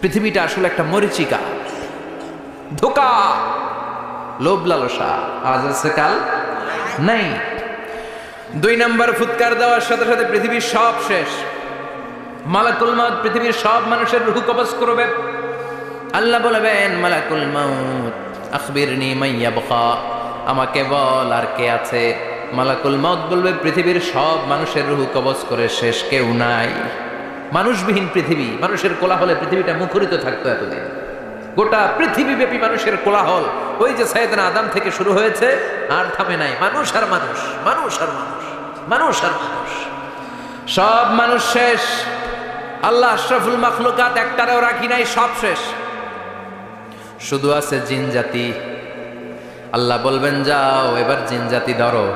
পৃথিবীটা আসলে একটা মরিচিকা, ধোকা, লোভ লালসা, আজ আছে কাল নাই। 2 নম্বর ফুৎকার দেওয়ার সাথে সাথে পৃথিবীর সব শেষ। মালাকুল মাউত পৃথিবীর সব মানুষের রূহ কবজ করবে। আল্লাহ বলবেন, মালাকুল মাউত আখবিরনি মান ইয়াবকা, আমাকে বল আর কে আছে। মালাকুল মাউত বলবে, পৃথিবীর সব মানুষের রূহ কবজ করে শেষ, কেউ নাই। মানুষবিহীন পৃথিবী, মানুষের কোলাহলে পৃথিবীটা মুখরিত থাকতো এতদিন। গোটা পৃথিবীব্যাপী মানুষের কোলাহল, ওই যে সাইয়েদনা আদম থেকে শুরু হয়েছে, আর থামে নাই। মানুষ আর মানুষ, মানুষ আর মানুষ, মানুষ আর মানুষ, সব মানুষ শেষ। আল্লাহ আশরাফুল মাখলুকাত একটারেও রাখি নাই, সব শেষ। শুধু আছে জিন জাতি। আল্লাহ বলবেন, যাও এবার জিন জাতি ধরো,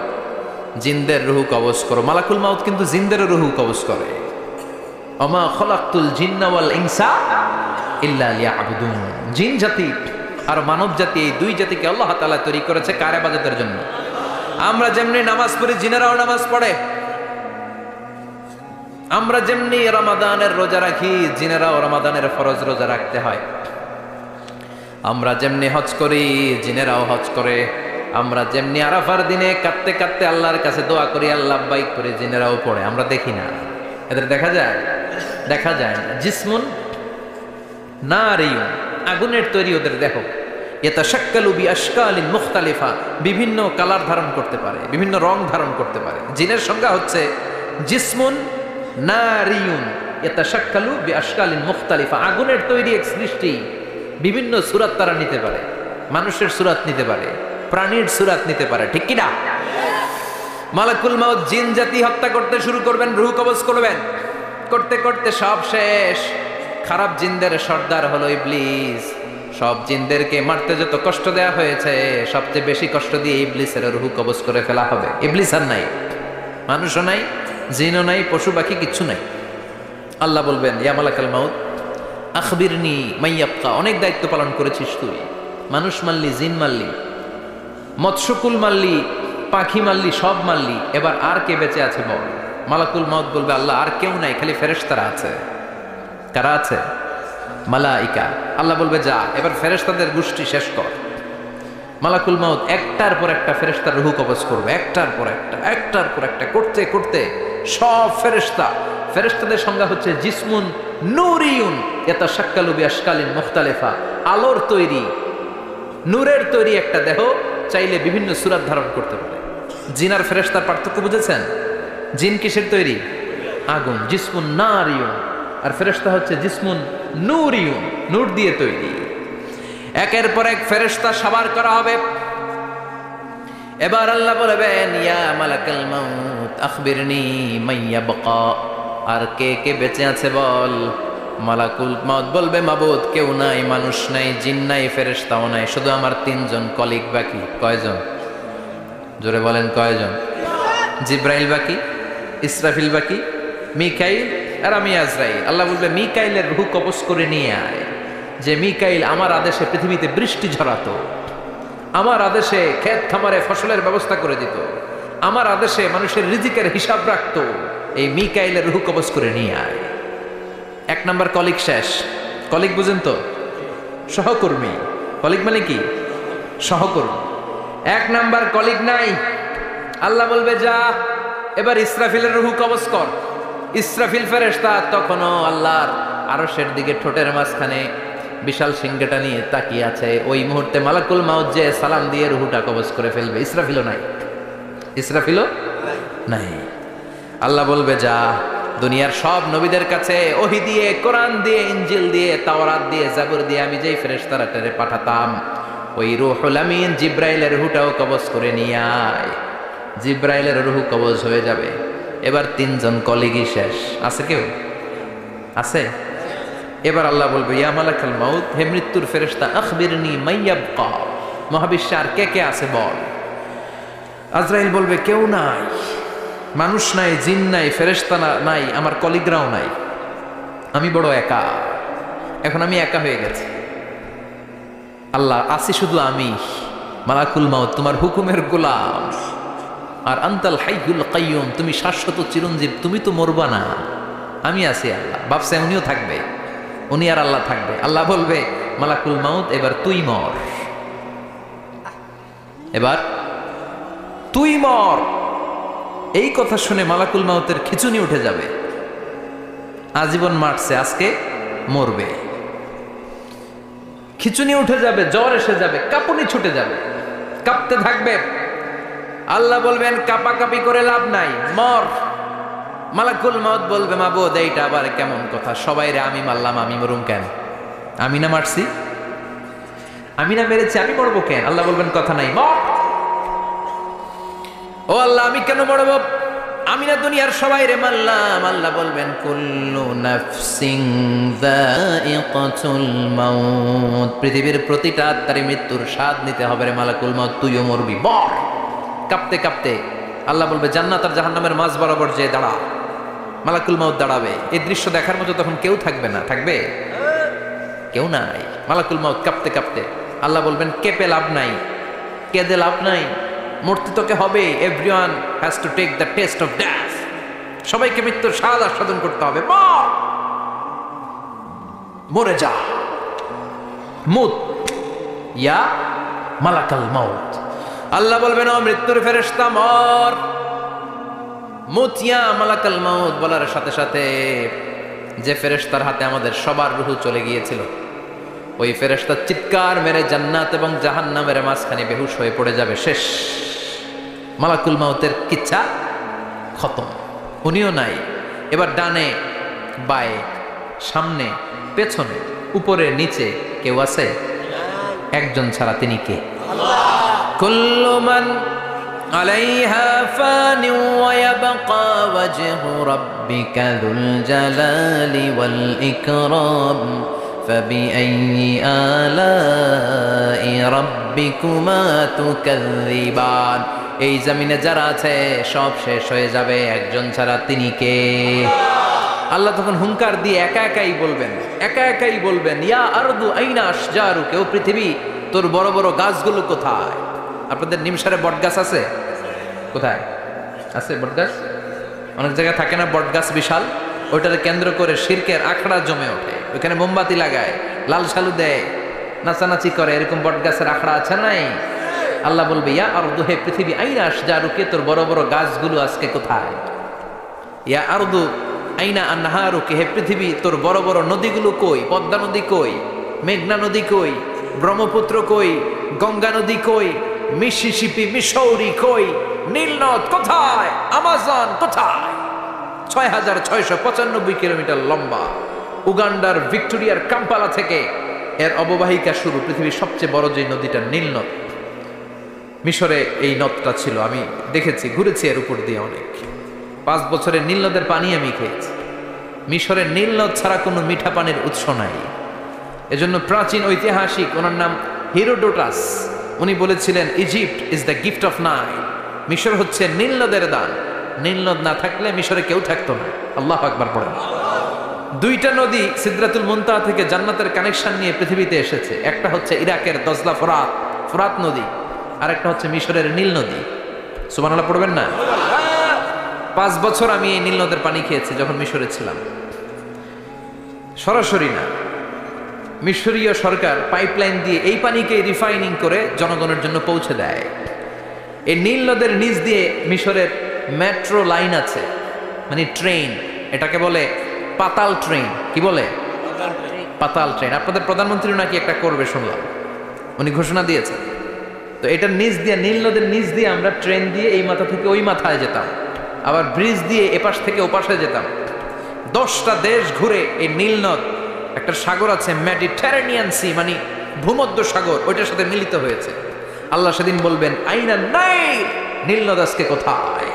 জিনদের রুহু কবজ করো। মালাকুল মাউত কিন্তু জিনদের রুহু কবজ করে। ওমা খলাকতুল জিন্না ওয়াল ইনসা ইল্লা লিয়াবুদুন। জিন জাতি আর মানব জাতি, এই 2 জাতিকে আল্লাহ তাআলা তৈরি করেছে কার ইবাদতের জন্য। আমরা যেমনি নামাজ পড়ি, জিনেরাও নামাজ পড়ে। আমরা যেমনি রমাদানের রোজা রাখি, জিনেরাও রমাদানের ফরজ রোজা রাখতে হয়। আমরা যেমনি হজ করি, জিনেরাও হজ করে। আমরা যেমনি আরাফার দিনে কাঁদতে কাঁদতে আল্লাহর কাছে দোয়া করি, আল্লাহ বাইক করে, জিনেরাও পড়ে। আমরা দেখি না, এদের দেখা যায়? দেখা যায় না। জিসমুন নারিয়ুন, আগুনের তৈরি ওদের দেহ। ইয়াতাশাক্কালু বিআশকালিন মুখতালিফা, বিভিন্ন কালার ধারণ করতে পারে, বিভিন্ন রং ধারণ করতে পারে। জিনের সংজ্ঞা হচ্ছে জিসমুন নারিয়ুন ইয়াতাশাক্কালু বিআশকালিন মুখতালিফা, আগুনের তৈরি এক সৃষ্টি। বিভিন্ন সূরাত তারা নিতে পারে, মানুষের সূরাত নিতে পারে, প্রাণীর সূরাত নিতে পারে, ঠিক কি না? মালাকুল মাউত জিন জাতি হত্যা করতে শুরু করবেন, রূহ কবজ করবেন। করতে করতে সব শেষ। খারাপ জিনদের সর্দার হলো ইবলিস। সব জিনদেরকে মারতে যত কষ্ট দেওয়া হয়েছে, সবচেয়ে বেশি কষ্ট দিয়ে ইবলিসের রূহ কবজ করে ফেলা হবে। ইবলিস আর নাই, মানুষও নাই, জিনও নাই, পশু পাখি কিচ্ছু নাই। আল্লাহ বলবেন, ইয়া মালাকুল মাউত আখবিরনি মান ইয়াবকা, অনেক দায়িত্ব পালন করেছিস তুই। মানুষ মারলি, জিন মারলি, মৎস্যকুল মারলি, পাখি মারলি, সব মারলি, এবার আর কে বেঁচে আছে বল। মালাকুল মাউত বলবে, আল্লাহ আর কেউ নাই, খালি ফেরেশতারা আছে। কারা আছে? মালাইকা। আল্লাহ বলবে, যা এবার ফেরেশতাদের গোষ্ঠী শেষ কর। মালাকুল মাউত একটার পর একটা ফেরেশতার রূহ কবজ করবে, একটার পর একটা, একটার পর একটা, করতে করতে সব ফেরেশতা। ফেরেশতাদের সংজ্ঞা হচ্ছে জিসমুন নূরিয়ুন ইয়াতাশাক্কালু বিআশকালিন মুখতালিফা, আলোর তৈরি, নূরের তৈরি একটা দেহ, চাইলে বিভিন্ন সূরাত ধারণ করতে পারে। জিন আর ফেরেশতার পার্থক্য বুঝেছেন? জিন কিসের তৈরি? আগুন, জিসমুন নারিয়ুন। আর ফেরেশতা হচ্ছে জিসমুন নূরিয়ুন, নূর দিয়ে তৈরি। একের পর এক ফেরেশতা সবার করা হবে। এবার আল্লাহ বলবেন, ইয়া মালাকুল মাউত আখবিরনি মান ইয়াবকা, আর কে কে বেঁচে আছে বল। মালাকুল মাউত বলবে, মাবুদ কেউ নাই, মানুষ নাই, জিন নাই, ফেরেশতাও নাই, শুধু আমার 3 জন কলিগ বাকি। কয়জন? জোরে বলেন, কয়জন? জিব্রাইল বাকি, ইসরাফিল বাকি, মিকাইল আর আমি আজরাইল। আল্লাহ বলবে, মিকাইলের রূহ কবজ করে নিয়ে আয়। যে মিকাইল আমার আদেশে পৃথিবীতে বৃষ্টি ঝরাতো, আমার আদেশে ক্ষেত খামারে ফসলের ব্যবস্থা করে দিত, আমার আদেশে মানুষের রিজিকের হিসাব রাখতো, এই মিকাইলের রূহ কবজ করে নিয়ে আয়। 1 নাম্বার কলিগ শেষ। কলিগ বুঝেন তো? সহকর্মী। কলিগ মানে কি? সহকর্মী। 1 নাম্বার কলিগ নাই। আল্লাহ বলবে, যা এবার ইসরাফিলের রূহ কবজ কর। ইসরাফিল ফেরেশতা তখনও আল্লাহর আরশের দিকে ঠোঁটের মাঝখানে বিশাল সিংহটা নিয়ে তাকিয়ে আছে। ওই মুহূর্তে মালাকুল মাউত যে সালাম দিয়ে রূহটা কবজ করে ফেলবে। ইসরাফিলও নাই, ইসরাফিলও নাই। আল্লাহ বলবে, যা দুনিয়ার সব নবীদের কাছে ওহী দিয়ে, কোরআন দিয়ে, ইনজিল দিয়ে, তাওরাত দিয়ে, জাবুর দিয়ে আমি যেই ফেরেশতারে পাঠাতাম, ওই রূহুল আমিন জিব্রাইলের রূহটাও কবজ করে নিয়ে আয়। জিব্রাইলের রূহ কবজ হয়ে যাবে। এবার 3 জন কলিগই শেষ। আছে কেউ? আছে? এবার আল্লাহ বলবে, ইয়া মালাকুল মাউত, হে মৃত্যুর ফেরেশতা আখবিরনি মান ইয়াবকা, মহাবিশ্বে আর কে কে আছে বল। আজরাইল বলবে, কেউ নাই, মানুষ নাই, জিন নাই, ফেরেশতা নাই, আমার কলিগরাও নাই, আমি বড় একা। এখন আমি একা হয়ে গেছি। আল্লাহ, আসি শুধু আমি। মালাকুল মাউত, তোমার হুকুমের গোলাম। আর আনতাল হাইয়ুল কাইয়ুম, তুমি শাশ্বত চিরঞ্জীব, তুমি তো মরবা না, আমি আছি। আল্লাহ ভাবছে উনিও থাকবে, উনি আর আল্লাহ থাকবে। আল্লাহ বলবে মালাকুল মাউত এবার তুই মর, এবার তুই মর। এই কথা শুনে মালাকুল মাউতের খিচুনি উঠে যাবে। আজীবন মারছে, আজকে মরবে। খিচুনি উঠে যাবে, জ্বর এসে যাবে, কাঁপুনি ছুটে যাবে, কাঁপতে থাকবে। আল্লাহ বলবেন কাঁপাকাঁপি করে লাভ নাই, মর। মালাকুল মাউত বলবে মাবুদ এইটা আবার কেমন কথা, সবাই রে আমি মারলাম, আমি মরুম কেন? আমি না মারছি, আমি না মেরেছি, আমি মরবো কেন? আল্লাহ বলবেন কথা নাই, মর। ও আল্লাহ আমি কেন মরবো? আমি না দুনিয়ার সবাই রে মারলাম। আল্লাহ বলবেন কুল্লু নাফসিন যায়িকাতুল মাউত, পৃথিবীর প্রতিটা আত্মারই মৃত্যুর স্বাদ নিতে হবে রে মালাকুল মাউত, তুইও মরবি, মর। কাঁপতে কাঁপতে আল্লাহ বলবে জান্নাত আর জাহান্নামের মাঝ বরাবর যে দাঁড়া। মালাকুল মাউত দাঁড়াবে। এই দৃশ্য দেখার মতো তখন কেউ থাকবে না, থাকবে কেউ নাই। মালাকুল মাউত কাঁপতে কাঁপতে, আল্লাহ বলবেন কেঁপে লাভ নাই, কেঁদে লাভ নাই, মরতে তোকে হবে। Everyone has to take the taste of death, সবাইকে মৃত্যুর স্বাদ আস্বাদন করতে হবে। মর, মরে যা, মুত ইয়া মালাকাল মাউত। আল্লাহ বলবেন ও মৃত্যুর ফেরেশতা মর, মুত ইয়া মালাকাল মাউত। বলার সাথে সাথে যে ফেরেশতার হাতে আমাদের সবার রূহ চলে গিয়েছিল, ওই ফেরেশতা চিৎকার মেরে জান্নাত এবং জাহান্নামের মাঝখানে বেহুশ হয়ে পড়ে যাবে, শেষ। মালাকুল মাউতের কিচ্ছা খতম, উনিও নাই। এবার ডানে বায়ে সামনে পেছনে উপরে নিচে কেউ আছে? একজন ছাড়া, তিনি কে? কুল্লু মান আলাইহা ফানি ওয়া ইয়াবকা ওয়াজহু রাব্বিকা যুল জালালি ওয়াল ইকরাম ফাবিআইয়ি আলাই রাব্বিকুমা তুকাযযিবান। এই জমিনে যারা আছে সব শেষ হয়ে যাবে, একজন ছাড়া, তিনি কে? আল্লাহ তখন হুঙ্কার দিয়ে একা একাই বলবেন, একা একাই বলবেন ইয়া আরদু আইনা আশজারুক, ও পৃথিবী তোর বড় বড় গাছগুলো কোথায়? আপনাদের নিমসারে বট গাছ আছে? কোথায় আছে বট গাছ? অনেক জায়গায় থাকে না বট গাছ বিশাল, ওইটাকে কেন্দ্র করে শিরকের আখড়া জমে ওঠে, ওইখানে মোমবাতি লাগায়, লাল সালু দেয়, নাচানাচি করে, এরকম বট গাছের আখড়া আছে নাই? আল্লাহ বলবে ইয়া আরদু, হে পৃথিবী, আইনা আশজারুকে, তোর বড় বড় গাছগুলো আজকে কোথায়? ইয়া আরদু আইনা আনহারুকে, হে পৃথিবী তোর বড় বড় নদীগুলো কই? পদ্মা নদী কই? মেঘনা নদী কই? ব্রহ্মপুত্র কই? গঙ্গা নদী কই? মিসিসিপি, মিসৌরি কই? নীলনদ কোথায়? আমাজন কোথায়? ৬,৬৯৫ কিলোমিটার লম্বা, উগান্ডার ভিক্টোরিয়ার কাম্পালা থেকে এর অববাহিকা শুরু। পৃথিবীর সবচেয়ে বড় যে নদীটা নীলনদ, মিশরে এই নদটা ছিল, আমি দেখেছি, ঘুরেছি এর উপর দিয়ে অনেক। 5 বছরের নীলনদের পানি আমি খেয়েছি। মিশরের নীলনদ ছাড়া কোনো মিঠা পানির উৎস নাই। এজন্য প্রাচীন ঐতিহাসিক, ওনার নাম হিরোডোটাস, উনি বলেছিলেন Egypt is the gift of Nile, মিশর হচ্ছে নীলনদের দান। নীলনদ না থাকলে মিশরে কেউ থাকতো না। আল্লাহু আকবার পড়েন। 2টা নদী সিদরাতুল মুনতাহা থেকে জান্নাতের কানেকশন নিয়ে পৃথিবীতে এসেছে। একটা হচ্ছে ইরাকের দজলা ফোরাত নদী, আর একটা হচ্ছে মিশরের নীল নদী। সুবহানাল্লাহ পড়বেন না? 5 বছর আমি এই নীল নদের পানি খেয়েছি যখন মিশরে ছিলাম। সরাসরি না, মিশরীয় সরকার পাইপলাইন দিয়ে এই পানিকে রিফাইনিং করে জনগণের জন্য পৌঁছে দেয়। এই নীল নদের নিচ দিয়ে মিশরের মেট্রো লাইন আছে, মানে ট্রেন, এটাকে বলে পাতাল ট্রেন। কি বলে? পাতাল ট্রেন। আপনাদের প্রধানমন্ত্রী নাকি একটা করবে শুনলাম, উনি ঘোষণা দিয়েছেন। তো এটার নিচ দিয়ে, নীল নদের নিচ দিয়ে আমরা ট্রেন দিয়ে এই মাথা থেকে ওই মাথায় যেতাম, আবার ব্রিজ দিয়ে এপাশ থেকে ওপাশে যেতাম। 10টা দেশ ঘুরে এই নীল নদ, একটা সাগর আছে মেডিটেরেনিয়ান সি, মানে ভূমধ্য সাগর, ওইটার সাথে মিলিত হয়েছে। আল্লাহ সেদিন বলবেন আইনা নাইল, নীল নদ আজকে কোথায়?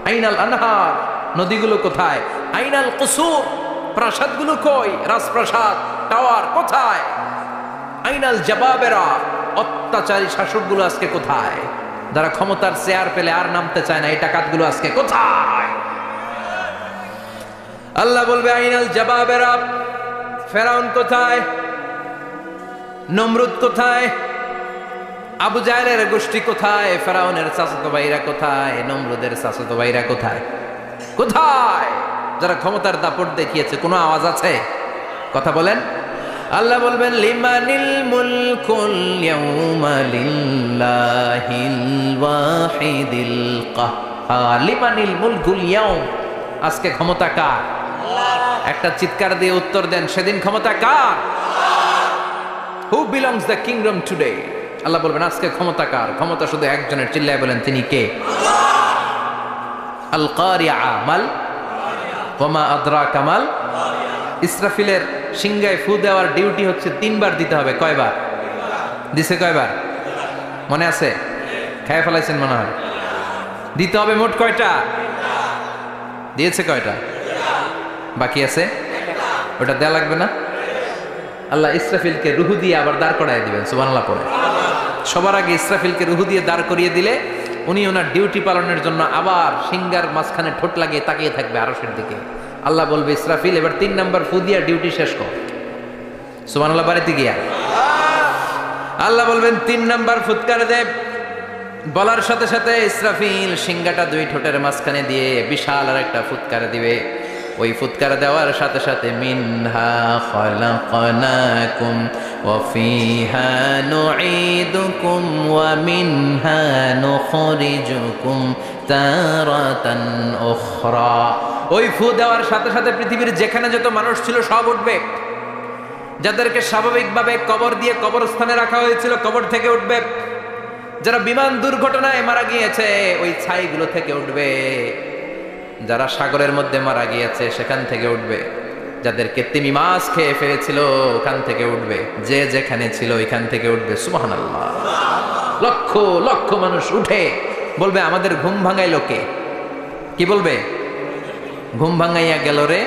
আইনাল আনহার, নদীগুলো কোথায়? আইনাল কুসুর, প্রাসাদগুলো কই? রাজপ্রাসাদ, টাওয়ার কোথায়? আইনাল জাবাবেরা, অত্যাচারী শাসকগুলো আজকে কোথায়? যারা ক্ষমতার চেয়ার পেলে আর নামতে চায় না, এই ডাকাতগুলো আজকে কোথায়? আল্লাহ বলবে আইনাল জাবাবেরা, ফেরাউন কোথায়? নমরুদ কোথায়? আবু জাহেলের গোষ্ঠী কোথায়? ফেরাউনের চাচাতো ভাইরা কোথায়? নমরুদের চাচাতো ভাইরা কোথায়? কোথায়? যারা ক্ষমতার দাপট দেখিয়েছে, কোনো আওয়াজ আছে? কথা বলেন। আল্লাহ বলবেন লিমানিল মুলকুল ইয়াউমা লিল্লাহিল ওয়াহিদিল কাহ্হার। লিমানিল মুলকুল ইয়াউম, আজকে ক্ষমতা কার? একটা চিৎকার দিয়ে উত্তর দেন, সেদিন ক্ষমতা কার? Who belongs the kingdom today? আল্লাহ বলবেন আজকে ক্ষমতা কার? ক্ষমতা শুধু একজনের, চিল্লায় বলেন তিনি কে? আল কারিআ মাল ওয়া মা আদরাকা মাল। ইসরাফিলের সিংহায় ফু দেওয়ার ডিউটি হচ্ছে 3 বার দিতে হবে। কয়বার দিছে? কয়বার মনে আছে? খায় ফেলাইছেন মনে হয়। দিতে হবে মোট কয়টা? দিয়েছে কয়টা? বাকি আছে, ওটা দেয়া লাগবে না? আল্লাহ ইসরাফিলকে রুহু দিয়ে আবার দাঁড় করায় দিবেন। সুবহানাল্লাহ পড়ে। সবার আগে ইসরাফিলকে রুহু দিয়ে দাঁড় করিয়ে দিলে উনি ওনার ডিউটি পালনের জন্য আবার সিংহার মাঝখানে ঠোঁট লাগিয়ে তাকিয়ে থাকবে আরশের দিকে। আল্লাহ বলবে ইসরাফিল এবার 3 নাম্বার ফু দিয়া ডিউটি শেষ কর। সুবহানাল্লাহ বাড়িতে গিয়া আল্লাহ বলবেন 3 নাম্বার ফুৎকার দে। বলার সাথে সাথে ইসরাফিল সিংহাটা 2 ঠোঁটের মাঝখানে দিয়ে বিশাল আর একটা ফুৎকার দিবে। ওই ফুৎকার দেওয়ার সাথে সাথে মিনহা খালাকনাকুম ওয়া ফিহা নুঈদুকুম ওয়া মিনহা নুখরিজুকুম তারাতান উখরা। ওই ফু দেওয়ার সাথে সাথে পৃথিবীর যেখানে যত মানুষ ছিল সব উঠবে। যাদেরকে স্বাভাবিকভাবে কবর দিয়ে কবরস্থানে রাখা হয়েছিল কবর থেকে উঠবে। যারা বিমান দুর্ঘটনায় মারা গিয়েছে ওই ছাইগুলো থেকে উঠবে। যারা সাগরের মধ্যে মারা গিয়েছে সেখান থেকে উঠবে। যাদেরকে তিমি মাছ খেয়ে ফেলেছিল ওখান থেকে উঠবে। যে যেখানে ছিল ওইখান থেকে উঠবে। সুবহানাল্লাহ। লক্ষ লক্ষ মানুষ উঠে বলবে আমাদের ঘুম ভাঙাইলো কে? কি বলবে? ঘুম ভাঙাইয়া গেল রে,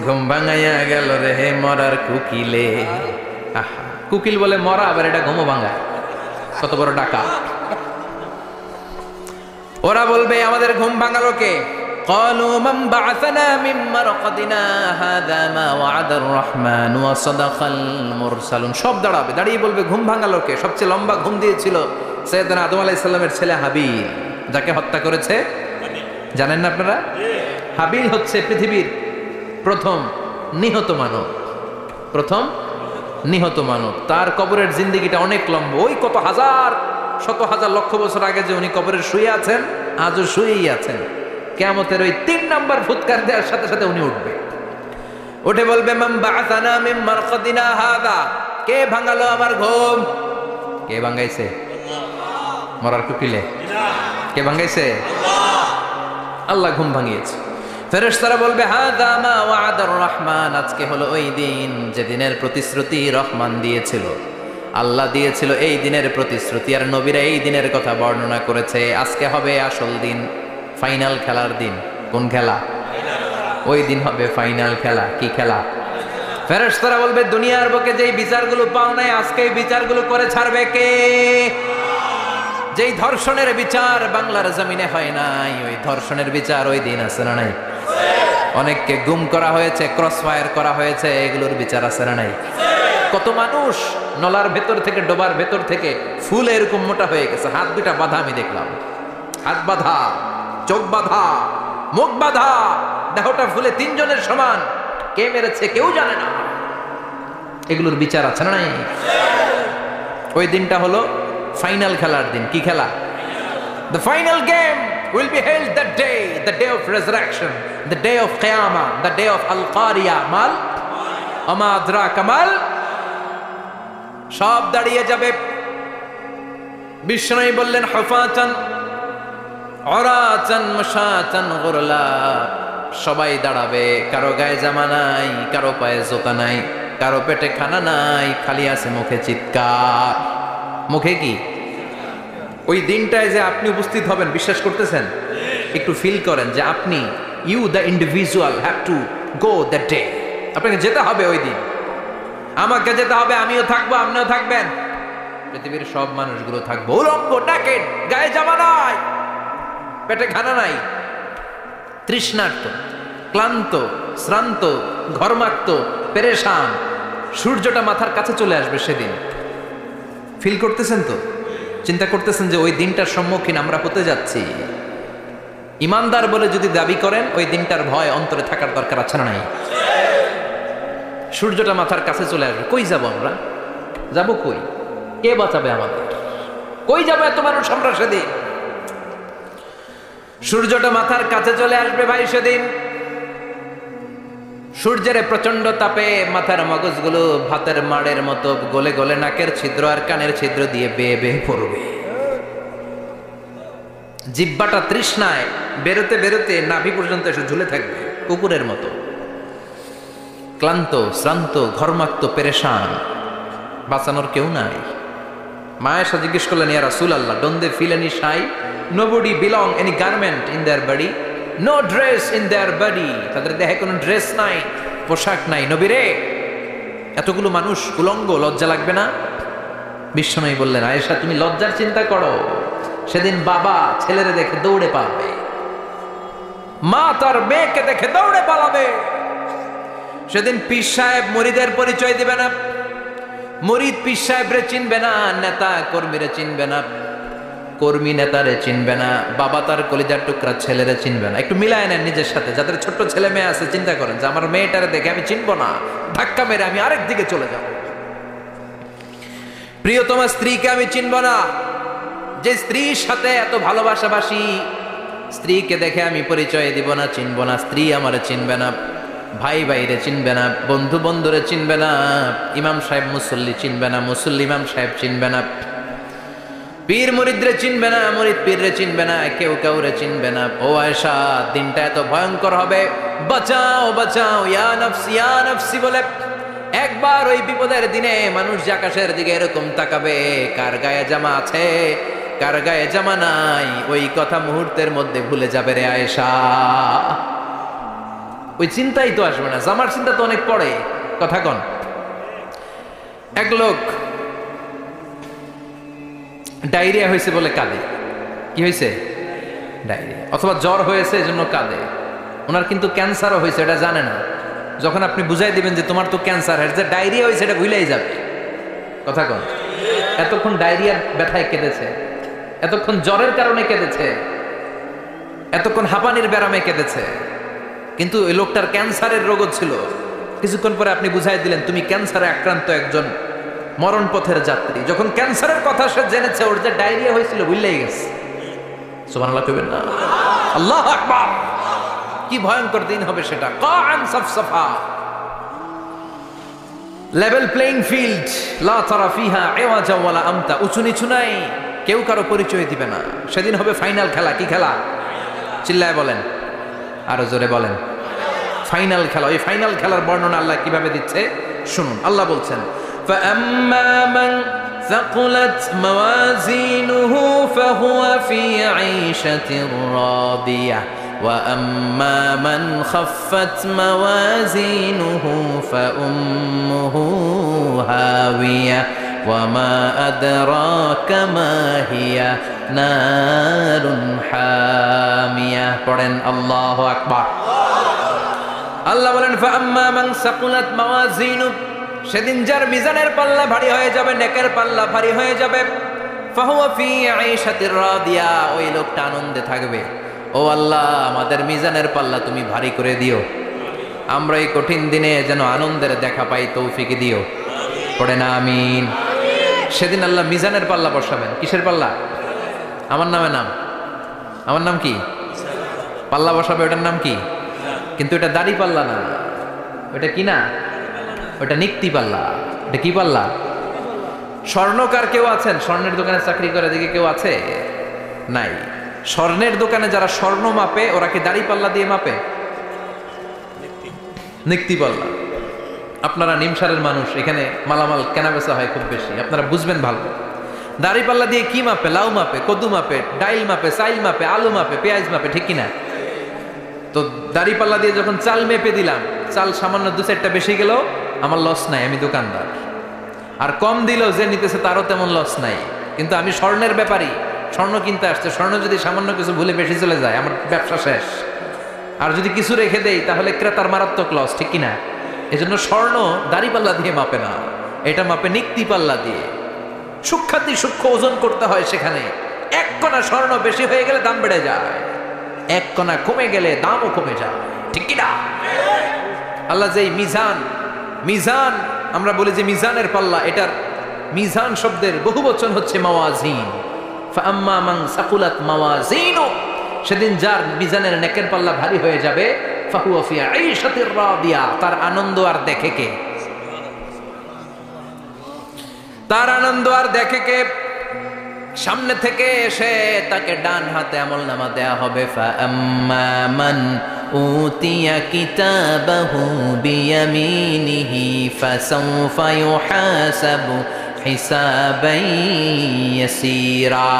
ঘুম ভাঙাইয়া গেল রে হে মরার কুকিলে। আহা, কুকিল বলে মরা, আবার এটা ঘুমো ভাঙায়। কত বড় ডাকা! ওরা বলবে আমাদের ঘুম ভাঙালো কে? ক্বালু মান বা'আসানা মিন মারকাদিনা হাযা মা ওয়া'আদার রহমান ওয়া সাদাকাল মুরসালুন। সব দাঁড়াবে, দাঁড়িয়ে বলবে ঘুম ভাঙালো কে? সবচেয়ে লম্বা ঘুম দিয়েছিল সাইয়েদনা আদম আলাইহিস সালামের ছেলে হাবিল, যাকে হত্যা করেছে জানেন না আপনারা? হাবিল হচ্ছে পৃথিবীর প্রথম নিহত মানব। প্রথম নিহত মানব। তার কবরের জিন্দেগিটা অনেক লম্বা। ওই কত হাজার শত হাজার লক্ষ বছর আগে যে উনি কবরে শুয়ে আছেন, আজও শুয়েই আছেন। কিয়ামতের ওই 3 নাম্বার ফুৎকার দেওয়ার সাথে সাথে উনি উঠবে। উঠে বলবে মান বা'আসানা মিন মারকাদিনা হাযা। কে ভাঙালো আমার ঘুম? কে ভাঙাইছে? মরার কুকিলে? কে ভাঙাইছে? আল্লাহ ঘুম ভাঙিয়েছে। ফেরেশতারা বলবে হাযা মা ওয়া'আদার রহমান। আজকে হলো ওই দিন যে দিনের প্রতিশ্রুতি রহমান দিয়েছিল, আল্লাহ দিয়েছিল। এই দিনের প্রতিশ্রুতি আর নবীরা এই দিনের কথা বর্ণনা করেছে। আজকে হবে আসল দিন, ফাইনাল খেলার দিন। কোন খেলা? ওই দিন হবে ফাইনাল খেলা। কি খেলা? ফেরেশতারা বলবে দুনিয়ার বুকে যেই বিচারগুলো পাও নাই আজকে এই বিচারগুলো করে ছাড়বে কে? যেই ধর্ষণের বিচার বাংলার জমিনে হয় নাই, ওই ধর্ষণের বিচার ওই দিন আছে না নাই? অনেককে গুম করা হয়েছে, ক্রস ফায়ার করা হয়েছে, এগুলোর বিচার আছে না নাই? কত মানুষ নলার ভেতর থেকে, ডোবার ভেতর থেকে ফুল এরকম মোটা হয়ে গেছে। হাত দুটা বাঁধা, আমি দেখলাম। হাত বাঁধা, চোখ বাঁধা, মুখ বাঁধা, দেহটা ফুলে 3 জনের সমান। কে মেরেছে কেউ জানে না। এগুলোর বিচার আছে না নাই? ওই দিনটা হলো ফাইনাল খেলার দিন। কি খেলা? The final game will be held that day, the day of resurrection, the day of Qiyamah, the day of Al-Qari'ah. Mal Ama adraka mal। সব দাঁড়িয়ে যাবে। বিষ্ণু বললেন হুফাতান উরাতান মাশাতান গুরলা। সবাই দাঁড়াবে। কারো গায়ে জামা নাই, কারো পায়ে জুতা নাই, কারো পেটে খানা নাই, খালি আছে মুখে চিৎকার। মুখে কি? ওই দিনটায় যে আপনি উপস্থিত হবেন, বিশ্বাস করতেছেন? একটু ফিল করেন যে আপনি, you the individual have to go that day. আপনাকে যেতে হবে ওই দিন। আমাকে যেতে হবে, আমিও থাকবো, আপনিও থাকবেন। পৃথিবীর সব মানুষগুলো থাকবো উলঙ্গ, নাকেড, গায়ে জামা নাই, পেটে খানা নাই, তৃষ্ণার্ত, ক্লান্ত, শ্রান্ত, ঘর্মাক্ত, পেরেশান। সূর্যটা মাথার কাছে চলে আসবে সেদিন। ফিল করতেছেন তো? চিন্তা করতেছেন যে ওই দিনটার সম্মুখীন আমরা হতে যাচ্ছি। ইমানদার বলে যদি দাবি করেন ওই দিনটার ভয় অন্তরে থাকার দরকার আছে না নাই? সূর্যটা মাথার কাছে চলে আসবে, কই যাব আমরা? যাব কই? কে বাঁচাবে আমাদের? কই যাবে এত মানুষ আমরা সেদিন? সূর্যটা মাথার কাছে চলে আসবে ভাই সেদিন। সূর্যের প্রচন্ড তাপে মাথার মগজগুলো ভাতের মাড়ের মতো গলে গলে নাকের ছিদ্র আর কানের ছিদ্র দিয়ে বেয়ে বেয়ে পড়বে। জিহ্বাটা তৃষ্ণায় বেরোতে বেরোতে নাভি পর্যন্ত এসে ঝুলে থাকবে কুকুরের মতো, ক্লান্ত শ্রান্ত ঘর্মাক্ত পেরেশান, বাঁচানোর কেউ নাই। মায়েশা জিজ্ঞেস করলেন, ইয়া রাসূলুল্লাহ, don't they feel any shy? Nobody belong any garment in their body, no dress in their body. তাদের দেহে কোনো ড্রেস নাই, পোশাক নাই। নবী রে, এতগুলো মানুষ উলঙ্গ, লজ্জা লাগবে না? বিশ্বনবী বললেন, আয়েশা তুমি লজ্জার চিন্তা করো, সেদিন বাবা ছেলেরে দেখে দৌড়ে পালাবে, মা তার মেয়েকে দেখে দৌড়ে পালাবে। সেদিন পীর সাহেব মুরিদের পরিচয় দিবে না, মুরিদ পীর সাহেবরে চিনবে না, নেতা কর্মীরে চিনবে না, কর্মী নেতারে চিনবে না, বাবা তার কলিজার টুকরা ছেলেরে চিনবে না। একটু মিলায় নেন নিজের সাথে। যাদের ছোট্ট ছেলে মেয়ে আছে চিন্তা করেন যে আমার মেয়েটারে দেখে আমি চিনবো না, ধাক্কা মেরে আমি আরেক দিকে চলে যাব। প্রিয়তমা স্ত্রীকে আমি চিনবো না, যে স্ত্রীর সাথে এত ভালোবাসাবাসি, স্ত্রীকে দেখে আমি পরিচয় দিব না, চিনবো না। স্ত্রী আমারে চিনবে না, ভাই ভাইরে চিনবে না, বন্ধু বন্ধুরে চিনবে না, ইমাম সাহেব মুসল্লি চিনবে না, মুসল্লি ইমাম সাহেব চিনবে না, পীর মুরিদরে চিনবে না, মুরিদ পীররে চিনবে না, কেউ কাউরে চিনবে না। ও আয়েশা, দিনটা এত ভয়ঙ্কর হবে, বাঁচাও বাঁচাও, ইয়া নফসি ইয়া নফসি বলে একবার ওই বিপদের দিনে মানুষ যে আকাশের দিকে এরকম তাকাবে, কার গায়ে জামা আছে কার গায়ে জামা নাই, ওই কথা মুহূর্তের মধ্যে ভুলে যাবে রে আয়েশা। ওই চিন্তাই তো আসবে না, জামার চিন্তা তো অনেক পরে। কথা কন। এক লোক ডায়রিয়া হয়েছে বলে কাঁদে। কি হয়েছে? ডায়রিয়া। অথবা জ্বর হয়েছে এজন্য কাঁদে। ওনার কিন্তু ক্যান্সারও হয়েছে, এটা জানে না। যখন আপনি বুঝাই দিবেন যে তোমার তো ক্যান্সার, যে ডায়রিয়া হয়েছে এটা ভুলেই যাবে। কথা কন। এতক্ষণ ডায়রিয়ার ব্যথায় কেঁদেছে, এতক্ষণ জ্বরের কারণে কেঁদেছে, এতক্ষণ হাঁপানির ব্যারামে কেঁদেছে, কিন্তু ওই লোকটার ক্যান্সারের রোগও ছিল। কিছুক্ষণ পরে আপনি বুঝাই দিলেন তুমি ক্যান্সারে আক্রান্ত একজন মরণ পথের যাত্রী। যখন ক্যান্সারের কথা সে জেনেছে, ওর যে ডায়রিয়া হয়েছিল ভুলেই গেছে। সুবহানাল্লাহ কইবেন না? আল্লাহু আকবার। কি ভয়ঙ্কর দিন হবে সেটা। কাআন সাফসাফা, লেভেল প্লেইং ফিল্ড, লা তারা ফিহা ইওয়াজা ওয়ালা আমতা। উঁচু নিচু নাই, কেউ কারো পরিচয় দিবে না। সেদিন হবে ফাইনাল খেলা। কি খেলা? চিল্লায় বলেন, আরো জোরে বলেন। ফাইনাল খেলা। ওই ফাইনাল খেলার বর্ণনা আল্লাহ কিভাবে দিচ্ছে শুনুন। আল্লাহ বলছেন, فأما من ثقلت موازينه فهو في عيشة راضية وأما من خفت موازينه فأمه هاوية وما أدراك ما هي نار حامية. পড়েন আল্লাহু আকবার। আল্লাহ বলেন, فأما من ثقلت موازينه, সেদিন যার মিজানের পাল্লা ভারী হয়ে যাবে, নেকের পাল্লা ভারী হয়ে যাবে, ফাহুয়া ফি আইশাতির রাদিয়া, ওই লোকটা আনন্দে থাকবে। ও আল্লাহ, আমাদের মিজানের পাল্লা তুমি ভারী করে দিও, আমরা এই কঠিন দিনে যেন আনন্দের দেখা পাই, তৌফিক দিও। পড়ে না আমিন। সেদিন আল্লাহ মিজানের পাল্লা বসাবেন। কিসের পাল্লা? আমার নামে নাম। আমার নাম কি? পাল্লা বসাবে, ওটার নাম কি? কিন্তু এটা দাড়ি পাল্লা না, ওটা কি না, ওটা নিক্তি পাল্লা। এটা কি পাল্লা? স্বর্ণকার কেউ আছেন? স্বর্ণের দোকানে চাকরি করে দিকে কেউ আছে? নাই। স্বর্ণের দোকানে যারা স্বর্ণ মাপে, ওরা কি দাড়ি পাল্লা দিয়ে মাপে? নিক্তি পাল্লা। আপনারা নিমসারের মানুষ, এখানে মালামাল কেনাবেচা হয় খুব বেশি, আপনারা বুঝবেন ভালো। দাড়ি পাল্লা দিয়ে কি মাপে? লাউ মাপে, কদু মাপে, ডাইল মাপে, চাইল মাপে, আলু মাপে, পেঁয়াজ মাপে, ঠিক কিনা? তো দাড়ি পাল্লা দিয়ে যখন চাল মেপে দিলাম, চাল সামান্য দু চারটা বেশি গেল, আমার লস নাই, আমি দোকানদার। আর কম দিল যে নিতেছে তারও তেমন লস নাই, কিন্তু আমি স্বর্ণের ব্যাপারী, স্বর্ণ কিনতে আসছে। স্বর্ণ যদি সামান্য কিছু ভুলে বেশি চলে যায়, আমার ব্যবসা শেষ। আর যদি কিছু রেখে দেই তাহলে ক্রেতার মারাত্মক লস, ঠিক কিনা? এই জন্য স্বর্ণ দাড়ি পাল্লা দিয়ে মাপে না, এটা মাপে নিক্তি পাল্লা দিয়ে। সূক্ষ্মাতি সূক্ষ্ম ওজন করতে হয় সেখানে। এক কণা স্বর্ণ বেশি হয়ে গেলে দাম বেড়ে যায়। এক কণা কমে গেলে দামও কমে যায়, ঠিক কি না? আল্লাহ যে মিজান, মিজান আমরা বলি যে মিজানের পাল্লা, এটার মিজান শব্দের বহু বচন হচ্ছে মাওয়াজিন। ফাআম্মা মান সাকুলাত মাওয়াজিনু, সেদিন যার মিজানের নেকের পাল্লা ভারী হয়ে যাবে, ফাহুয়া ফি আইশাতির রাদিয়া, তার আনন্দ আর দেখে কে? তার আনন্দ আর দেখে কে? সামনে থেকে এসে তাকে ডান হাতে আমলনামা দেয়া হবে। ফাআম্মা মান উতিয়া কিতাবাহু বিয়ামিনিহি ফাসাউফা ইউহাসাবু হিসাবান ইয়াসীরা,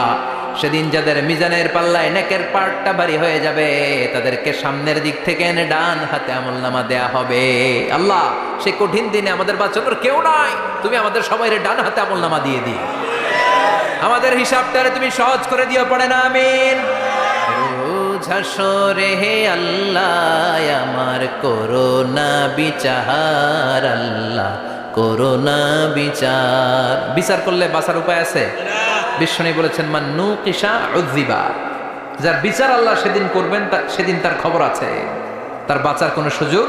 সেদিন যাদের মিজানের পাল্লায় নেকের পার্টটা ভারী হয়ে যাবে, তাদেরকে সামনের দিক থেকে এনে ডান হাতে আমলনামা দেয়া হবে। আল্লাহ, সেই কঠিন দিনে আমাদের বাঁচানোর কেউ নাই, তুমি আমাদের সবাইরে ডান হাতে আমলনামা দিয়ে দিও, আমাদের হিসাবটারে তুমি সহজ করে দিও, পড়ে না আমিন। রোজ হাসরে হে আল্লাহ আমার করোনা বিচার, আল্লাহ করোনা বিচার। বিচার করলে বাঁচার উপায় আছে? বিশ্বনবী বলেছেন মান নুকিশা উযিবা, যার বিচার আল্লাহ সেদিন করবেন, সেদিন তার খবর আছে, তার বাঁচার কোনো সুযোগ।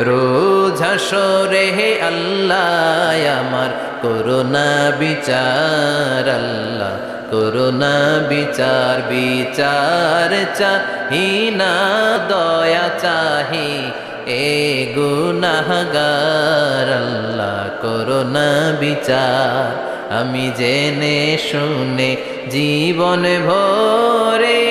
রোজ হাসরে হে আল্লাহ আমার করোনা বিচার, আল্লাহ করোনা বিচার। বিচার চাহি না দয়া চাহি এ গুনাহগার, আল্লাহ করোনা বিচার। আমি জেনে শুনে জীবন ভরে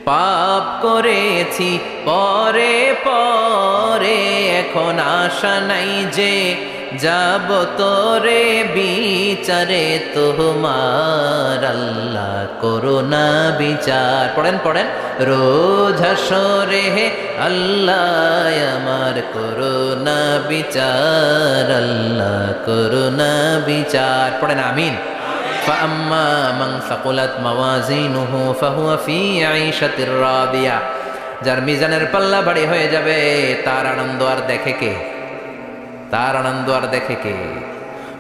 পাপ করেছি পরে পরে, এখন আশা নাই যে যাব তোরে বিচারে তোমার, আল্লাহ করোনা বিচার। পড়েন পড়েন, রোজ হাসরে হে আল্লাহ আমার করোনা বিচার, আল্লাহ করোনা বিচার। পড়েন আমিন। فأما من ثقلت موازينه فهو في عيشة راضية, যার মিজানের পাল্লা ভারী হয়ে যাবে, তার আনন্দ আর দেখে কে? তার আনন্দ আর দেখে কে?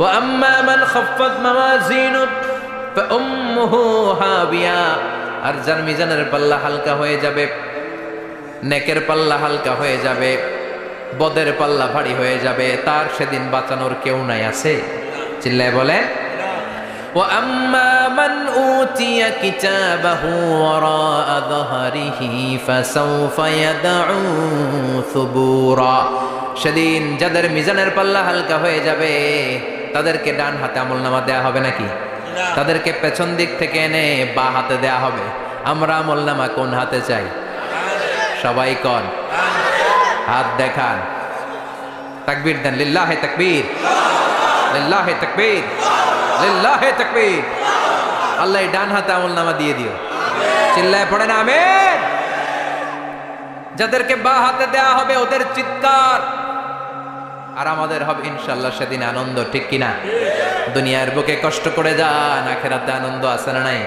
وأما من خفت موازينه فأمه هاوية, আর যার মিজানের পাল্লা হালকা হয়ে যাবে, নেকের পাল্লা হালকা হয়ে যাবে, বদের পাল্লা ভারী হয়ে যাবে, তার সেদিন বাঁচানোর কেউ নাই। আছে? চিল্লায় বলেন। وأما من أوتي كتابه وراء ظهره فسوف يدعو ثبورا, সেদিন যাদের মিজানের পাল্লা হালকা হয়ে যাবে, তাদেরকে ডান হাতে আমলনামা দেয়া হবে নাকি? তাদেরকে পেছন দিক থেকে এনে বা হাতে দেয়া হবে। আমরা আমলনামা কোন হাতে চাই? সবাই কোন হাত দেখান, তাকবীর দেন, লিল্লাহে তাকবীর, লিল্লাহে তাকবীর, লিল্লাহে তাকবীর। আল্লাহ ডান হাতে আমলনামা দিয়ে দিও, চিল্লায় পড়েন আমিন। যাদেরকে বা হাতে দেয়া হবে ওদের চিৎকার, আর আমাদের হবে ইনশাআল্লাহ সেদিন আনন্দ, ঠিক কিনা? দুনিয়ার বুকে কষ্ট করে যান, আখেরাতে আনন্দ আছে না নাই?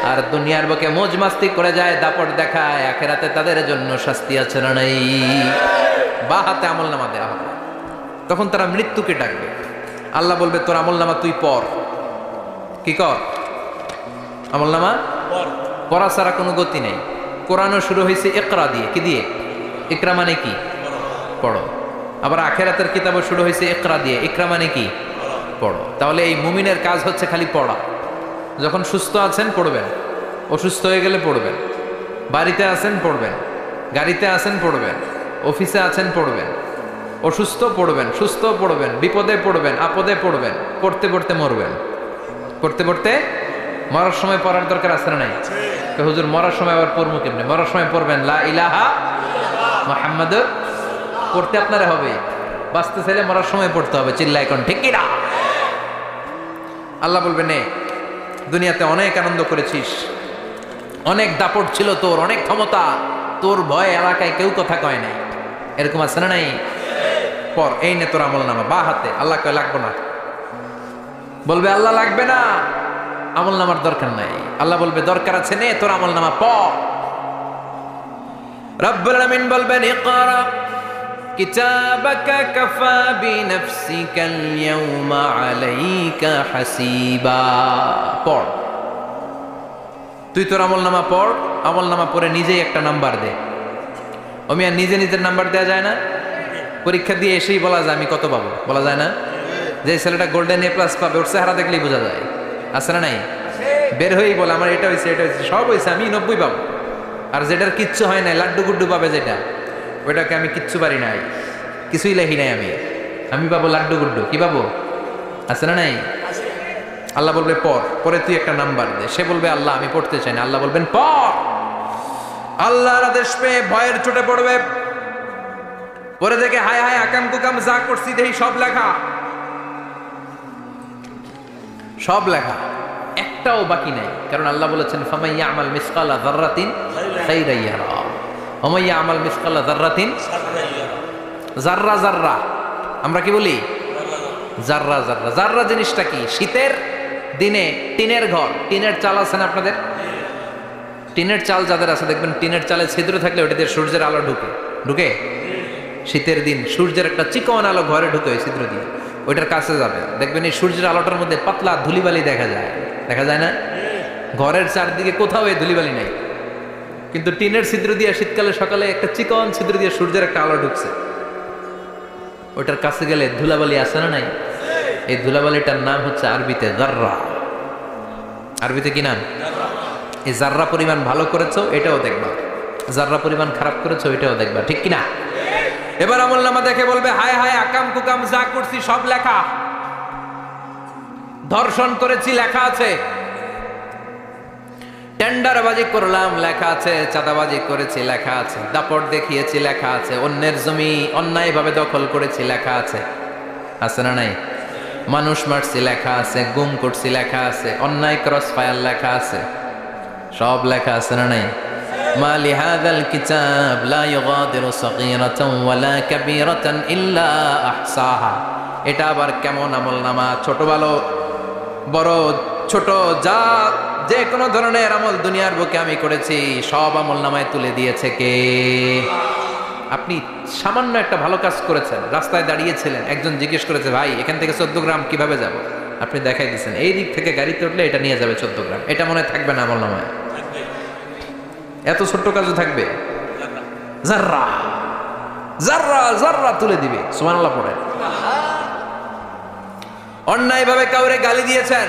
আর দুনিয়ার বুকে মौज মাস্তি করে যায়, দাপট দেখায়, আখেরাতে তাদের জন্য শাস্তি আছে না নাই? বা হাতে আমলনামা দেয়া হবে, তখন তারা মৃত্যুকে ডাকবে। আল্লাহ বলবে তোর আমলনামা তুই পড়। কি কর? আমলনামা পড়া ছাড়া কোনো গতি নেই। কোরআনও শুরু হয়েছে ইকরা দিয়ে। কি দিয়ে? ইকরা মানে কি? পড়ো। আবার আখেরাতের কিতাবও শুরু হয়েছে ইকরা দিয়ে। ইকরা মানে কি? পড়ো। তাহলে এই মুমিনের কাজ হচ্ছে খালি পড়া। যখন সুস্থ আছেন পড়বেন, অসুস্থ হয়ে গেলে পড়বেন, বাড়িতে আছেন পড়বেন, গাড়িতে আছেন পড়বেন, অফিসে আছেন পড়বেন, অসুস্থ পড়বেন, সুস্থ পড়বেন, বিপদে পড়বেন, আপদে পড়বেন, পড়তে পড়তে মরবেন। পড়তে পড়তে মরার সময় পড়ার দরকার আছে না নাই? হুজুর মরার সময় আবার পড়বো কেমনে? মরার সময় পড়বেন লা ইলাহা মুহাম্মাদুর, পড়তে আপনারা হবে। বাঁচতে চাইলে মরার সময় পড়তে হবে। চিল্লা এখন ঠিক কি না? আল্লাহ বলবেন নে, দুনিয়াতে অনেক আনন্দ করেছিস, অনেক দাপট ছিল তোর, অনেক ক্ষমতা, তোর ভয়ে এলাকায় কেউ কথা কয় নাই। এরকম আছে না নাই? পর এই নে তোর আমলনামা বা হাতে। আল্লাহ কয় লাগবে না। বলবে আল্লাহ লাগবে না, আমলনামার দরকার নাই। আল্লাহ বলবে দরকার আছে, নে তোর আমলনামা পড়। রব্বুল আলামিন বলবেন ইকরা কিতাবাকা কাফা বিনাফসিকাল ইয়াউমা আলাইকা হাসিবা। পড়, তুই তোর আমল নামা পড়, আমল নামা পড়ে নিজেই একটা নাম্বার দে। আর নিজে নিজের নাম্বার দেওয়া যায় না? পরীক্ষা দিয়ে এসেই বলা যায় আমি কত পাবো, বলা যায় না? যে ছেলেটা গোল্ডেন এ প্লাস পাবে ওর চেহারা দেখলেই বোঝা যায়, আছে না নাই? বের হয়েই বলে আমার এটা হয়েছে, এটা হয়েছে, সব হয়েছে, আমি 90 পাবো। আর যেটার কিচ্ছু হয় নাই, লাড্ডু গুড্ডু পাবে যেটা, ওইটাকে আমি কিচ্ছু পারি নাই, কিছুই লেখি নাই, আমি পাবো লাড্ডু গুড্ডু। কি পাবো? আছে না নাই? আল্লাহ বলবে পড়, পরে তুই একটা নাম্বার দে। সে বলবে আল্লাহ আমি পড়তে চাই না। আল্লাহ বলবেন পড়। আল্লাহর আদেশ পেয়ে ভয়ের চোটে পড়বে, পরে দেখে হায় হায় আকাম কুকাম যা করছি দেখি সব লেখা, সব লেখা, একটাও বাকি নাই। কারণ আল্লাহ বলেছেন ফামাইয়া আমাল মিসকালা যাররাতিন খাইরান ইয়ারা ওয়া মাইয়া আমাল মিসকালা যাররাতিন যাররা যাররা। আমরা কি বলি? যাররা যাররা। যাররা জিনিসটা কি? শীতের দিনে টিনের ঘর, টিনের চাল আছে না আপনাদের? টিনের চাল যাদের আছে দেখবেন টিনের চালে ছিদ্র থাকলে ওটা দিয়ে সূর্যের আলো ঢুকে, ঢুকে শীতের দিন সূর্যের একটা চিকন আলো ঘরে ঢুকে ওই ছিদ্র দিয়ে, ওইটার কাছে যাবে দেখবেন এই সূর্যের আলোটার মধ্যে পাতলা ধুলিবালি দেখা যায়, দেখা যায় না? ঘরের চারদিকে কোথাও এই ধুলিবালি নাই, কিন্তু টিনের ছিদ্র দিয়ে শীতকালে সকালে একটা চিকন ছিদ্র দিয়ে সূর্যের একটা আলো ঢুকছে, ওইটার কাছে গেলে ধুলাবালি আছে না নাই? এই ধুলাবালিটার নাম হচ্ছে আরবিতে যাররা। আরবিতে কি নাম? এই যাররা পরিমাণ ভালো করেছো এটাও দেখবা, যাররা পরিমাণ খারাপ করেছো এটাও দেখবা, ঠিক কিনা? এবার আমলনামা দেখে বলবে হায় হায় আকাম কুকাম যা করছি সব লেখা, ধর্ষণ করেছি লেখা আছে, টেন্ডারবাজি করলাম লেখা আছে, চাঁদাবাজি করেছি লেখা আছে, দাপট দেখিয়েছি লেখা আছে, অন্যের জমি অন্যায়ভাবে দখল করেছি লেখা আছে, আছে না নাই? মানুষ মারছি লেখা আছে, গুম করছি লেখা আছে, অন্যায় ক্রস ফায়ার লেখা আছে, সব লেখা আছে না নাই? মা লিহাযাল কিতাব লা ইউগাদিরু সাগীরাতান ওয়ালা কাবীরাতান ইল্লা আহসাহা। এটা আবার কেমন আমলনামা? ছোট ভালো বড় ছোট যা যে কোনো ধরনের আমল দুনিয়ার বুকে আমি করেছি সব আমলনামায় তুলে দিয়েছে কে? আপনি সামান্য একটা ভালো কাজ করেছেন, রাস্তায় দাঁড়িয়েছিলেন, একজন জিজ্ঞেস করেছে ভাই এখান থেকে 14 গ্রাম কিভাবে যাব, আপনি দেখাই দিচ্ছেন এই দিক থেকে গাড়িতে উঠলে এটা নিয়ে যাবে 14 গ্রাম, এটা মনে থাকবে না আমলনামায়? এত ছোট্ট কাজও থাকবে? যাররা যাররা যাররা তুলে দিবে। সুবহানাল্লাহ পড়ে। অন্যায়ভাবে কাউরে গালি দিয়েছেন,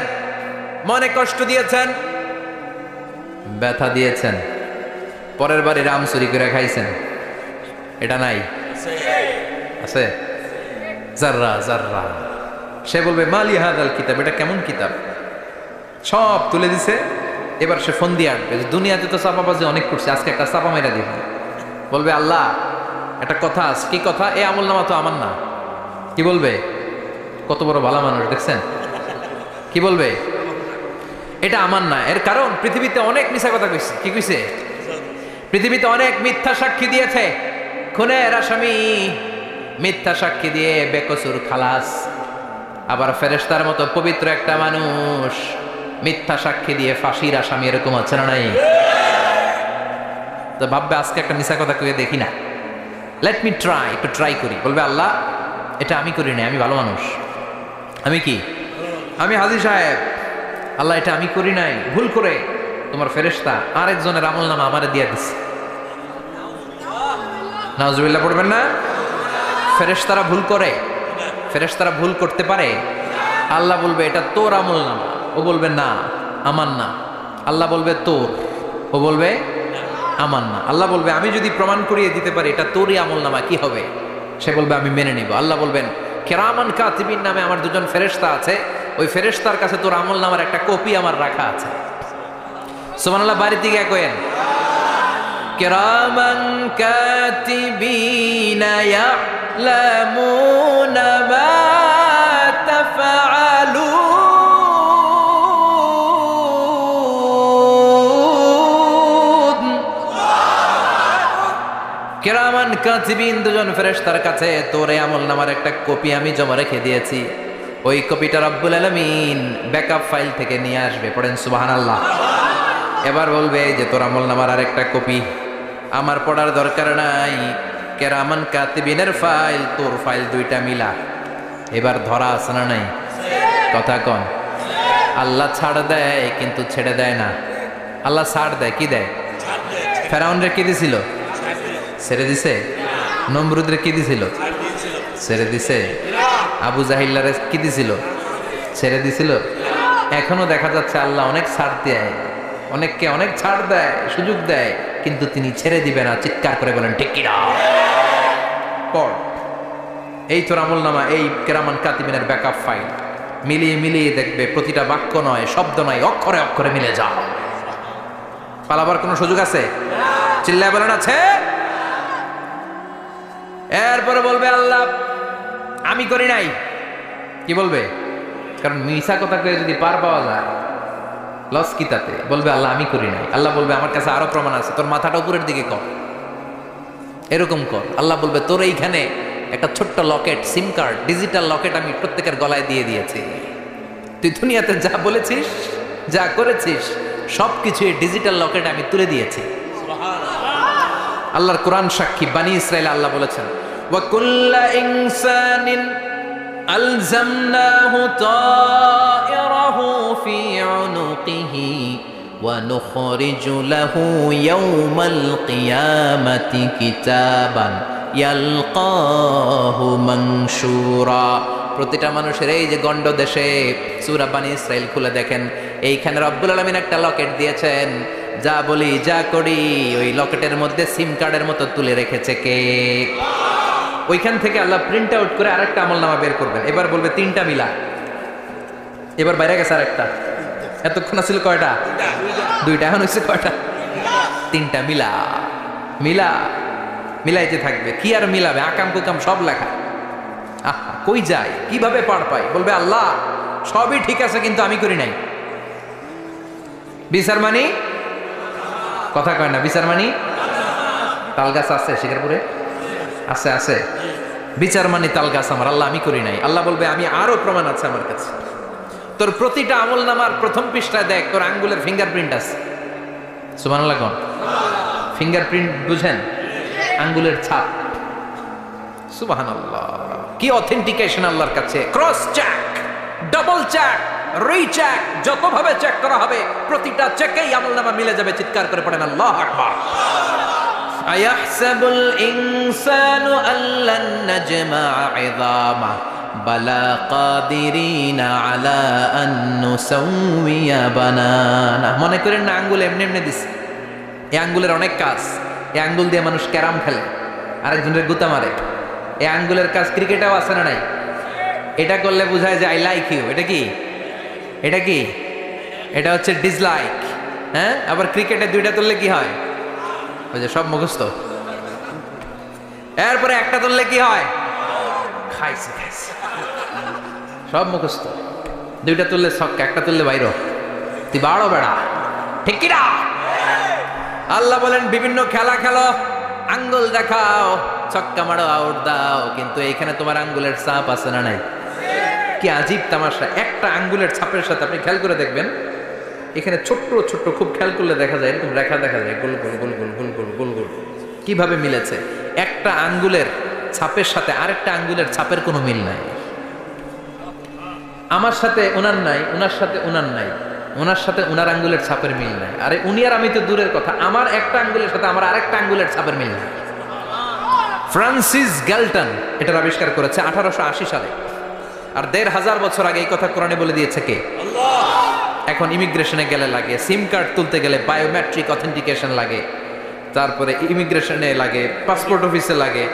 মনে কষ্ট দিয়েছেন, ব্যথা দিয়েছেন, পরের বাড়ি রাম চুরি করে খাইছেন, এটা নাই? আছে? যাররা যাররা। সে বলবে মালি হাদাল কিতাব, এটা কেমন কিতাব? সব তুলে দিছে। এবার সে ফোন দিয়ে আসবে, দুনিয়াতে তো চাপাবাজি অনেক করছে, আজকে একটা চাপা মেরা দিব। বলবে আল্লাহ একটা কথা আছে। কি কথা? এই আমলনামা তো আমার না। কি বলবে? কত বড় ভালো মানুষ দেখছেন? কি বলবে? এটা আমার না। এর কারণ পৃথিবীতে অনেক মিথ্যা কথা কইছে। কি কইছে? পৃথিবীতে অনেক মিথ্যা সাক্ষী দিয়েছে, খুনের আসামি মিথ্যা সাক্ষী দিয়ে বেকসুর খালাস। আবার ফেরেশতার মতো পবিত্র একটা মানুষ মিথ্যা সাক্ষী দিয়ে ফাঁসির আসামি, এরকম আছে না নাই? তো ভাববে আজকে একটা মিথ্যা কথা কয়ে দেখি না, লেট মি ট্রাই, একটু ট্রাই করি। বলবে আল্লাহ এটা আমি করি নাই, আমি ভালো মানুষ, আমি কি, আমি হাজী সাহেব, আল্লাহ এটা আমি করি নাই, ভুল করে তোমার ফেরেশতা আরেকজনের আমলনামা আমারে দিয়ে দিচ্ছে। নাউজুবিল্লাহ পড়বেন না? ফেরেশতারা ভুল করে? ফেরেশতারা ভুল করতে পারে? আল্লাহ বলবে এটা তোর আমলনামা, ও বলবে না আমার না। আল্লাহ বলবে তোর, ও বলবে আমার না। আল্লাহ বলবে আমি যদি প্রমাণ করিয়ে দিতে পারি এটা তোরই আমলনামা, কি হবে? সে বলবে আমি মেনে নিব। আল্লাহ বলবেন কিরামান কাতিবিন নামে আমার দুজন ফেরেশতা আছে, ওই ফেরেশতার কাছে তোর আমলনামার একটা কপি আমার রাখা আছে। সুবহানাল্লাহ। বাড়িতে গিয়ে কয়েন কিরামান কাতিবিনা ইয়ালামুনা মা তাফআলুন। কিরামান কাতিবিন দুজন ফেরেশতার কাছে তোর আমলনামার একটা কপি আমি জমা রেখে দিয়েছি। ওই কপিটা রব্বুল আলামিন ব্যাকআপ ফাইল থেকে নিয়ে আসবে। পড়েন সুবহানাল্লাহ। এবার বলবে যে তোর আমলনামার আরেকটা কপি আমার পড়ার দরকার নাই, কিরামান কাতিবিনের ফাইল তোর ফাইল দুইটা মিলা। এবার ধরা আছে না নাই? কথা কন। আল্লাহ ছাড় দেয় কিন্তু ছেড়ে দেয় না। আল্লাহ ছাড় দেয়, কি দেয়? ফেরাউনরে কি দিছিল? ছেড়ে দিছে। নমরুদরে কি দিছিল? ছেড়ে দিছে। আবু জাহিল্লারে কি দিছিল? ছেড়ে দিছিল। এখনো দেখা যাচ্ছে আল্লাহ অনেক ছাড় দেয়, অনেককে অনেক ছাড় দেয়, সুযোগ দেয়, কিন্তু তিনি ছেড়ে দিবে না। চিৎকার করে বলেন ঠিক কিনা? পড়, এই তোর আমল নামা, এই কেরামান কাতিবিনের ব্যাকআপ ফাইল মিলিয়ে মিলিয়ে দেখবে প্রতিটা বাক্য নয়, শব্দ নয়, অক্ষরে অক্ষরে মিলে যাও। পালাবার কোনো সুযোগ আছে? চিল্লায় বলেন আছে। এরপরে বলবে আল্লাহ আমি করি নাই। কি বলবে? কারণ মিশা কথা কয়ে যদি পার পাওয়া যায় লস কি তাতে? বলবে আল্লাহ আমি করি নাই। আল্লাহ বলবে আমার কাছে আরো প্রমাণ আছে, তোর মাথাটা উপরের দিকে কর, এরকম কর। আল্লাহ বলবে তোর এইখানে একটা ছোট্ট লকেট, সিম কার্ড, ডিজিটাল লকেট আমি প্রত্যেকের গলায় দিয়ে দিয়েছি। তুই দুনিয়াতে যা বলেছিস, যা করেছিস, সবকিছু এই ডিজিটাল লকেট আমি তুলে দিয়েছি। আল্লাহর কোরআন সাক্ষী, বানি ইসরাইল আল্লাহ বলেছেন ওয়া কুল্লা ইনসানিন আলজামনাহু তায়রাহু ফি উনুকিহি ওয়া নুখরিজু লাহু ইয়াওমাল কিয়ামাতি কিতাবান ইয়ালকাহু মানশুরা। প্রতিটা মানুষের এই যে গন্ড দেশে সূরা বানি ইসরাইল খুলে দেখেন, এইখানে রব্বুল আলামিন একটা লকেট দিয়েছেন। যা বলি যা করি ওই লকেটের মধ্যে সিম কার্ডের মতো তুলে রেখেছে কে? ওইখান থেকে আল্লাহ প্রিন্ট আউট করে আরেকটা আমলনামা বের করবেন। এবার বলবে তিনটা মিলা, এবার বাইরে গেছে আরেকটা। এতক্ষণ ছিল কয়টা? দুইটা। এখন হচ্ছে কয়টা? তিনটা। মিলা মিলা মিলাইতে থাকবে। কি আর মিলাবে? আকাম কুকাম সব লেখা। আহা, কই যায়, কিভাবে পার পাই? বলবে আল্লাহ সবই ঠিক আছে কিন্তু আমি করি নাই। বিচার মানি কথা কয় না, বিচার মানি। তাল গাছ আছে শিকারপুরে? আছে আছে। বিচার মানি তাল গাছ আমার। আল্লাহ আমি করি নাই। আল্লাহ বলবে আমি আরো প্রমাণ আছে আমার কাছে। তোর প্রতিটা আমল নামার প্রথম পৃষ্ঠায় দেখ তোর আঙ্গুলের ফিঙ্গারপ্রিন্ট আছে। সুবহানাল্লাহ কোন? ফিঙ্গারপ্রিন্ট বুঝেন? আঙ্গুলের ছাপ। সুবহানাল্লাহ, কি অথেন্টিকেশন আল্লাহর কাছে। Cross check, double check, recheck, যতভাবে চেক করা হবে প্রতিটা চেকেই আমলনামা মিলে যাবে। চিৎকার করে পড়েন আল্লাহু আকবার। আয়াহসাবুল ইনসানু আল্লান নাজমা'a 'ইযামা বালা কাদিরিনা আলা আন নুসাউইয়া বানানা। মনে করেন না আঙ্গুল এমনি এমনি দিছে। এই আঙ্গুলের অনেক কাজ। এই আঙ্গুল দিয়ে মানুষ ক্যারাম খেলে, আরেকজনের গুতা মারে। এই আঙ্গুলের কাজ ক্রিকেটেও আছে না নাই? এটা করলে বোঝায় যে আই লাইক ইউ। এটা কি? এটা কি? এটা হচ্ছে ডিসলাইক। হ্যাঁ, আবার ক্রিকেটে দুইটা তুললে কি হয়? ওই যে সব মুখস্থ। এরপরে একটা তুললে কি হয়? খাইছে খাইছে, সব মুখস্থ। দুইটা তুললে ছক্কা, একটা তুললে বাইরো। তুই বাড়ো বেড়া, ঠিক কিনা? আল্লাহ বলেন বিভিন্ন খেলা খেলো, আঙ্গুল দেখাও, ছক্কা মারো, আউট দাও, কিন্তু এইখানে তোমার আঙ্গুলের ছাপ আছে না নাই? কি আজীব তামাশা। একটা আঙ্গুলের ছাপের সাথে আপনি খেয়াল করে দেখবেন, এখানে ছোট্ট ছোট্ট খুব খেয়াল করলে দেখা যায় এরকম রেখা দেখা যায়, গোল গোল গোল গোল গোল গোল গোল গোল। কিভাবে মিলেছে? একটা আঙ্গুলের ছাপের সাথে আরেকটা আঙ্গুলের ছাপের কোনো মিল নাই। আমার সাথে ওনার নাই, ওনার সাথে ওনার নাই, ওনার সাথে ওনার আঙ্গুলের ছাপের মিল নাই। আরে উনি আর আমি তো দূরের কথা, আমার একটা আঙ্গুলের সাথে আমার আরেকটা আঙ্গুলের ছাপের মিল নাই। ফ্রান্সিস গ্যালটন এটার আবিষ্কার করেছে 1880 সালে। আর 1500 বছর আগে এই কথা কোরআনে বলে দিয়েছে কে? আল্লাহ। এখন ইমিগ্রেশনে গেলে লাগে, সিম কার্ড তুলতে গেলে বায়োমেট্রিক অথেন্টিকেশন লাগে, তারপরে ইমিগ্রেশনে লাগে, পাসপোর্ট অফিসে লাগে,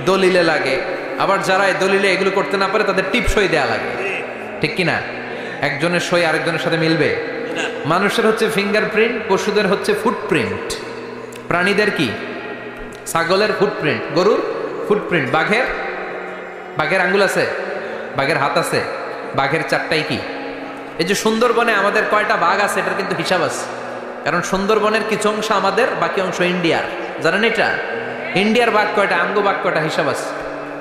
দলিলে লাগে। আবার যারা এই দলিলে এগুলো করতে না পারে তাদের টিপ সই দেয়া লাগে, ঠিক কিনা? একজনের সই আরেকজনের সাথে মিলবে? মানুষের হচ্ছে ফিঙ্গারপ্রিন্ট, পশুদের হচ্ছে ফুটপ্রিন্ট। প্রাণীদের কি? ছাগলের ফুটপ্রিন্ট, গরুর ফুটপ্রিন্ট, বাঘের আঙ্গুল আছে, বাঘের হাত আছে, বাঘের চারটাই কি? এই যে সুন্দরবনে আমাদের কয়টা বাঘ আছে এটার কিন্তু হিসাব আছে। কারণ সুন্দরবনের কিছু অংশ আমাদের, বাকি অংশ ইন্ডিয়ার। জানেন এটা? ইন্ডিয়ার বাঘ কয়টা, আমগো বাঘ কয়টা, হিসাব আছে।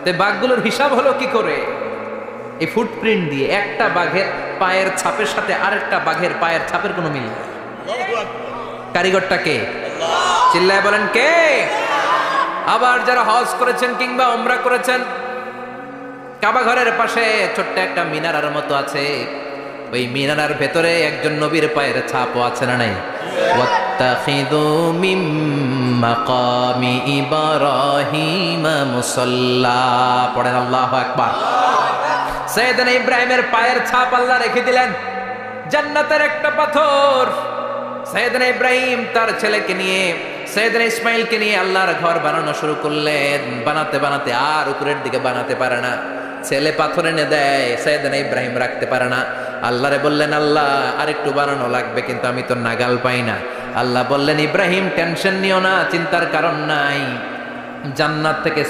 তো বাঘগুলোর হিসাব হলো কি করে? এই ফুটপ্রিন্ট দিয়ে। একটা বাঘের পায়ের ছাপের সাথে আরেকটা বাঘের পায়ের ছাপের কোনো মিল নেই। কারিগরটা কে? চিল্লায় বলেন কে? আবার যারা হজ করেছেন কিংবা উমরা করেছেন, কাবা ঘরের পাশে ছোট্ট একটা মিনারার মতো আছে, ওই মিনারার ভেতরে একজন নবীর পায়ের ছাপও আছে না নাই? ওয়াত্তাখিযু মিন মাকামি ইব্রাহিম মুসাল্লা। পড়েন আল্লাহু আকবার। সাইয়েদনা ইব্রাহিমের পায়ের ছাপ আল্লাহ রেখে দিলেন জান্নাতের একটা পাথর। সাইয়েদনা ইব্রাহিম তার ছেলেকে নিয়ে, সাইয়েদনা ইসমাইলকে নিয়ে আল্লাহর ঘর বানানো শুরু করলেন। বানাতে বানাতে আর উপরের দিকে বানাতে পারে না, ছেলে পাথর এনে দেয়, সাইয়েদনা ইব্রাহিম রাখতে পারে না। আল্লাহরে বললেন, আল্লাহ আরেকটু বানানো লাগবে, কিন্তু আমি তো নাগাল পাই না। আল্লাহ বললেন, ইব্রাহিম টেনশন নিও না, চিন্তার কারণ নাই, জান্নাত থেকে